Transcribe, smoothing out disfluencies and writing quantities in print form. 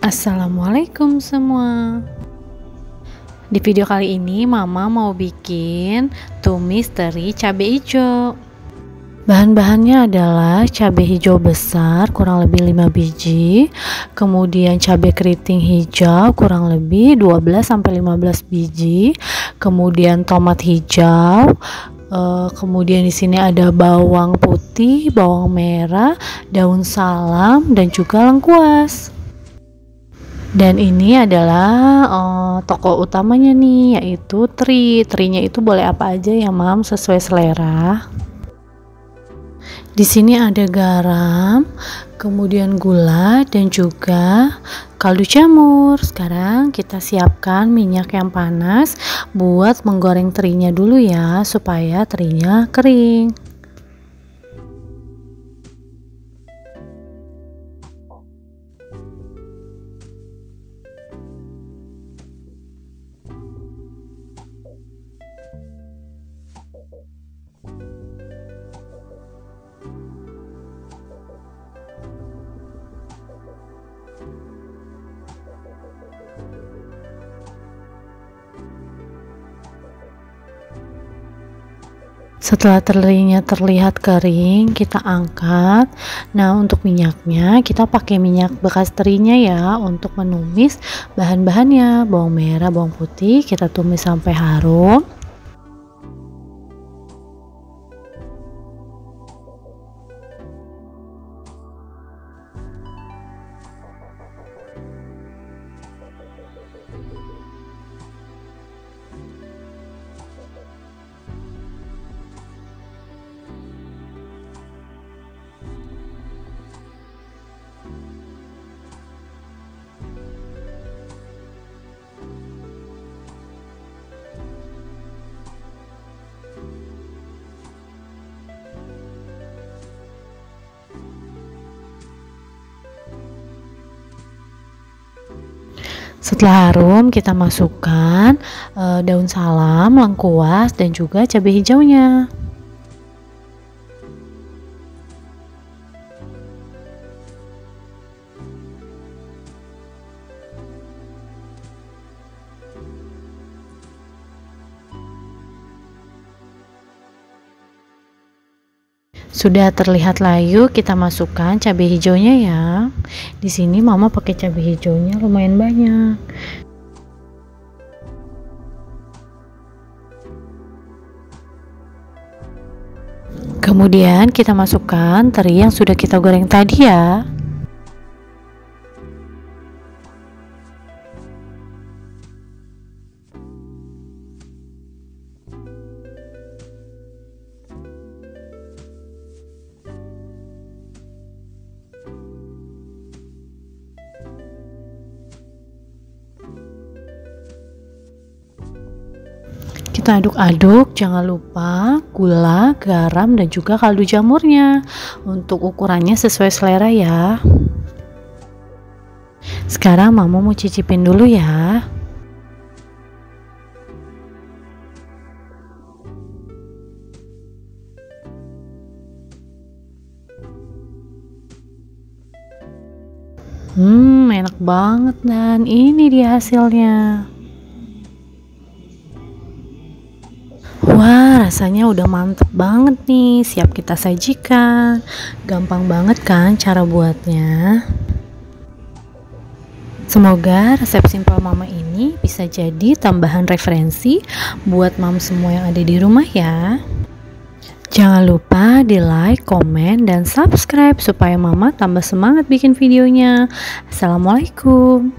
Assalamualaikum semua. Di video kali ini mama mau bikin tumis teri cabai hijau. Bahan-bahannya adalah cabai hijau besar kurang lebih 5 biji, kemudian cabai keriting hijau kurang lebih 12-15 biji, kemudian tomat hijau, kemudian di sini ada bawang putih, bawang merah, daun salam, dan juga lengkuas. Dan ini adalah toko utamanya nih, yaitu terinya itu boleh apa aja ya mam, sesuai selera. Di sini ada garam, kemudian gula, dan juga kaldu jamur. Sekarang kita siapkan minyak yang panas buat menggoreng terinya dulu ya, supaya terinya kering. Setelah terinya terlihat kering, kita angkat. Nah, untuk minyaknya kita pakai minyak bekas terinya ya, untuk menumis bahan-bahannya. Bawang merah, bawang putih kita tumis sampai harum. Setelah harum, kita masukkan daun salam, lengkuas, dan juga cabai hijaunya. Sudah terlihat layu, kita masukkan cabai hijaunya ya. Di sini mama pakai cabai hijaunya lumayan banyak. Kemudian kita masukkan teri yang sudah kita goreng tadi ya. Kita aduk-aduk, jangan lupa gula, garam, dan juga kaldu jamurnya. Untuk ukurannya sesuai selera ya. Sekarang mama mau cicipin dulu ya. Enak banget, dan ini dia hasilnya. Wah, rasanya udah mantep banget nih, siap kita sajikan. Gampang banget kan cara buatnya. Semoga resep simpel mama ini bisa jadi tambahan referensi buat mam semua yang ada di rumah ya. Jangan lupa di like, komen, dan subscribe supaya mama tambah semangat bikin videonya. Assalamualaikum.